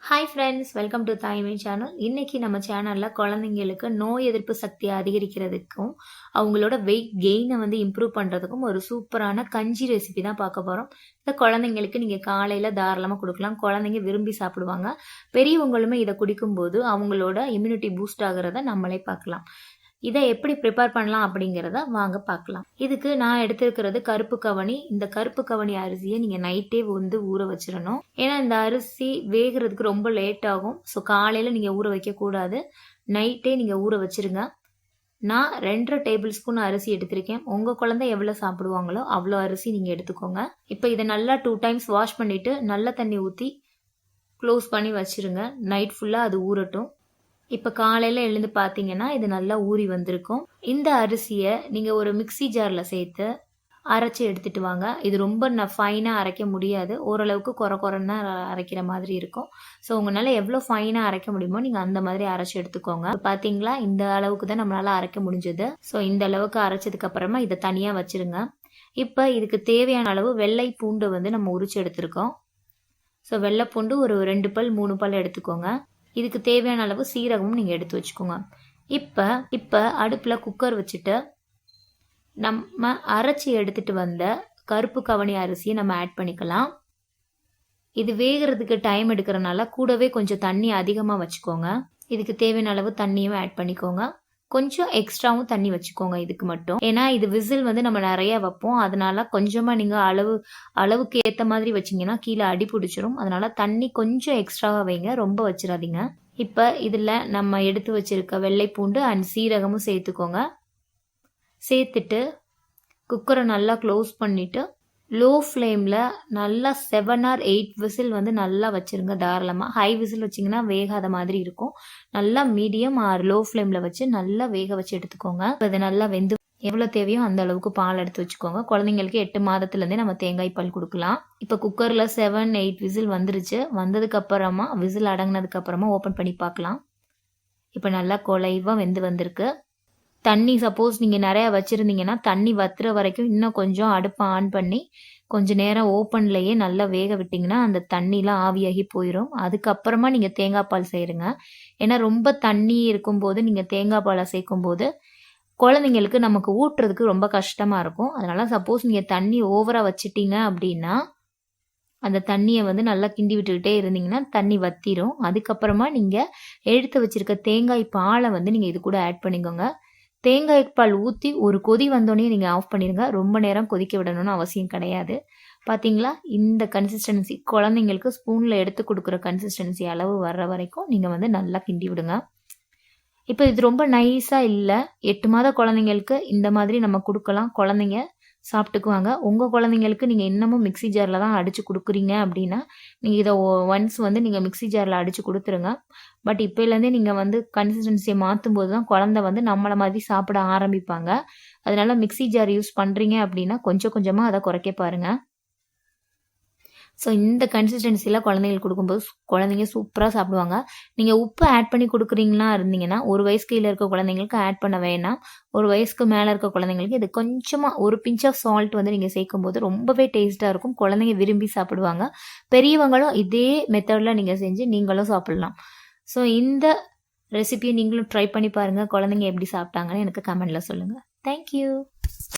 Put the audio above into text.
Hi friends, welcome to தாய்மை channel. இன்னைக்கு நம்ம சேனலில் குழந்தைங்களுக்கு நோய் எதிர்ப்பு சக்தியை அதிகரிக்கிறதுக்கும் அவங்களோட வெயிட் கெயினை இம்ப்ரூவ் பண்ணுறதுக்கும் ஒரு சூப்பரான கஞ்சி ரெசிபி தான் பார்க்க போகிறோம். இந்த குழந்தைங்களுக்கு நீங்கள் காலையில் தாராளமாக கொடுக்கலாம். குழந்தைங்க விரும்பி சாப்பிடுவாங்க. பெரியவங்களுமே இதை குடிக்கும்போது அவங்களோட இம்யூனிட்டி பூஸ்ட் ஆகிறத நம்மளே பார்க்கலாம். இதை எப்படி ப்ரிப்பேர் பண்ணலாம் அப்படிங்கிறத வாங்க பார்க்கலாம். இதுக்கு நான் எடுத்துருக்கிறது கருப்பு கவனி. இந்த கருப்பு கவனி அரிசியை நீங்கள் நைட்டே ஊற வச்சிடணும். ஏன்னா இந்த அரிசி வேகிறதுக்கு ரொம்ப லேட் ஆகும். ஸோ காலையில் நீங்கள் ஊற வைக்கக்கூடாது, நைட்டே நீங்கள் ஊற வச்சிருங்க. நான் 2.5 டேபிள் ஸ்பூன் அரிசி எடுத்திருக்கேன். உங்கள் குழந்தை எவ்வளோ சாப்பிடுவாங்களோ அவ்வளோ அரிசி நீங்கள் எடுத்துக்கோங்க. இப்போ இதை நல்லா 2 டைம்ஸ் வாஷ் பண்ணிவிட்டு நல்ல தண்ணி ஊற்றி க்ளோஸ் பண்ணி வச்சுருங்க. நைட் ஃபுல்லாக அது ஊறட்டும். இப்போ காலையில் எழுந்து பார்த்தீங்கன்னா இது நல்லா ஊறி வந்திருக்கும். இந்த அரிசியை நீங்கள் ஒரு மிக்சி ஜாரில் சேர்த்து அரைச்சி எடுத்துகிட்டு வாங்க. இது ரொம்ப ஃபைனாக அரைக்க முடியாது, ஓரளவுக்கு குறைன்னு அரைக்கிற மாதிரி இருக்கும். ஸோ உங்களால் எவ்வளோ ஃபைனாக அரைக்க முடியுமோ நீங்கள் அந்த மாதிரி அரைச்சி எடுத்துக்கோங்க. பார்த்தீங்களா, இந்த அளவுக்கு தான் நம்மளால் அரைக்க முடிஞ்சது. ஸோ இந்த அளவுக்கு அரைச்சதுக்கப்புறமா இதை தனியாக வச்சுருங்க. இப்போ இதுக்கு தேவையான அளவு வெள்ளை பூண்டு நம்ம உரிச்சு எடுத்துருக்கோம். ஸோ வெள்ளை பூண்டு ஒரு 2 பல் 3 பல் எடுத்துக்கோங்க. இதுக்கு தேவையான அளவு சீரகமும் நீங்கள் எடுத்து வச்சுக்கோங்க. இப்போ அடுப்பில் குக்கர் வச்சுட்டு நம்ம அரைச்சி எடுத்துகிட்டு வந்த கருப்பு கவனி அரிசியை நம்ம ஆட் பண்ணிக்கலாம். இது வேகிறதுக்கு டைம் எடுக்கிறனால கூடவே கொஞ்சம் தண்ணி அதிகமாக வச்சுக்கோங்க. இதுக்கு தேவையான அளவு தண்ணியும் ஆட் பண்ணிக்கோங்க. கொஞ்சம் எக்ஸ்ட்ராவும் தண்ணி வச்சுக்கோங்க இதுக்கு மட்டும். ஏன்னா இது விசில் நம்ம நிறைய வைப்போம். அதனால கொஞ்சமாக நீங்கள் அளவுக்கு ஏற்ற மாதிரி வச்சிங்கன்னா கீழே அடி பிடிச்சிரும். அதனால தண்ணி கொஞ்சம் எக்ஸ்ட்ராவாக வைங்க, ரொம்ப வச்சிடாதீங்க. இப்போ இதில் நம்ம எடுத்து வச்சிருக்க வெள்ளை பூண்டு அண்ட் சீரகமும் சேர்த்துக்கோங்க. சேர்த்துட்டு குக்கரை நல்லா க்ளோஸ் பண்ணிவிட்டு லோ ஃப்ளேமில் நல்லா 7 or 8 விசில் நல்லா வச்சுருங்க. தாராளமாக ஹை விசில் வச்சிங்கன்னா வேகாத மாதிரி இருக்கும். நல்லா மீடியம் ஆர் லோ ஃப்ளேமில் வச்சு நல்லா வேக வச்சு எடுத்துக்கோங்க. அது நல்லா வெந்து எவ்வளோ தேவையோ அந்த அளவுக்கு பால் எடுத்து வச்சுக்கோங்க. குழந்தைங்களுக்கு 8 மாதத்துலேருந்தே நம்ம தேங்காய் பால் கொடுக்கலாம். இப்போ குக்கரில் 7-8 விசில் வந்துருச்சு. வந்ததுக்கப்புறமா விசில் அடங்கினதுக்கப்புறமா ஓப்பன் பண்ணி பார்க்கலாம். இப்போ நல்லா குலைவாக வெந்து வந்திருக்கு. தண்ணி சப்போஸ் நீங்கள் நிறையா வச்சுருந்தீங்கன்னா தண்ணி வத்துற வரைக்கும் இன்னும் கொஞ்சம் அடுப்பை ஆன் பண்ணி கொஞ்சம் நேரம் ஓப்பன்லேயே நல்லா வேக விட்டிங்கன்னா அந்த தண்ணிலாம் ஆவியாகி போயிடும். அதுக்கப்புறமா நீங்கள் தேங்காய் பால் செய்யுங்க. ஏன்னா ரொம்ப தண்ணி இருக்கும்போது நீங்கள் தேங்காய் பாலை சேர்க்கும்போது குழந்தைங்களுக்கு நமக்கு ஊட்டுறதுக்கு ரொம்ப கஷ்டமாக இருக்கும். அதனால் சப்போஸ் நீங்கள் தண்ணி ஓவராக வச்சிட்டிங்க அப்படின்னா அந்த தண்ணியை நல்லா கிண்டி விட்டுக்கிட்டே இருந்தீங்கன்னா தண்ணி வத்திரும். அதுக்கப்புறமா நீங்கள் எடுத்து வச்சுருக்க தேங்காய் பாலை நீங்கள் இது கூட ஆட் பண்ணிக்கோங்க. தேங்காய் பால் ஊற்றி ஒரு கொதி வந்தோடனே நீங்கள் ஆஃப் பண்ணிடுங்க. ரொம்ப நேரம் கொதிக்க விடணும்னு அவசியம் கிடையாது. பார்த்தீங்களா, இந்த கன்சிஸ்டன்சி குழந்தைங்களுக்கு ஸ்பூனில் எடுத்து கொடுக்குற கன்சிஸ்டன்சி அளவு வர்ற வரைக்கும் நீங்கள் நல்லா கிண்டி விடுங்க. இப்போ இது ரொம்ப நைஸாக இல்லை. 8 மாத குழந்தைங்களுக்கு இந்த மாதிரி நம்ம கொடுக்கலாம். குழந்தைங்க சாப்பிட்டுக்குவாங்க. உங்கள் குழந்தைங்களுக்கு நீங்கள் இன்னமும் மிக்சி ஜாரில் தான் அடித்து கொடுக்குறீங்க அப்படின்னா நீங்கள் இதை ஒன்ஸ் நீங்கள் மிக்சி ஜாரில் அடித்து கொடுத்துருங்க. பட் இப்போலேருந்தே நீங்கள் கன்சிஸ்டன்சியை மாற்றும் போது தான் குழந்தை நம்மளை மாதிரி சாப்பிட ஆரம்பிப்பாங்க. அதனால் மிக்சி ஜார் யூஸ் பண்ணுறீங்க அப்படின்னா கொஞ்சம் கொஞ்சமாக அதை குறைக்க பாருங்கள். ஸோ இந்த கன்சிஸ்டன்சியில் குழந்தைங்களுக்கு கொடுக்கும்போது குழந்தைங்க சூப்பராக சாப்பிடுவாங்க. நீங்கள் உப்பு ஆட் பண்ணி கொடுக்குறீங்களா இருந்தீங்கன்னா 1 வயசுக்கு கீழே இருக்க குழந்தைங்களுக்கு ஆட் பண்ண வேணாம். 1 வயசுக்கு மேலே இருக்க குழந்தைங்களுக்கு இது கொஞ்சமாக ஒரு பிஞ்ச் ஆஃப் சால்ட் நீங்கள் சேர்க்கும்போது ரொம்பவே டேஸ்ட்டாக இருக்கும். குழந்தைங்க விரும்பி சாப்பிடுவாங்க. பெரியவங்களும் இதே மெத்தடில் நீங்கள் செஞ்சு நீங்களும் சாப்பிட்லாம். ஸோ இந்த ரெசிபியை நீங்களும் ட்ரை பண்ணி பாருங்கள். குழந்தைங்க எப்படி சாப்பிட்டாங்கன்னு எனக்கு கமெண்டில் சொல்லுங்கள். தேங்க்யூ.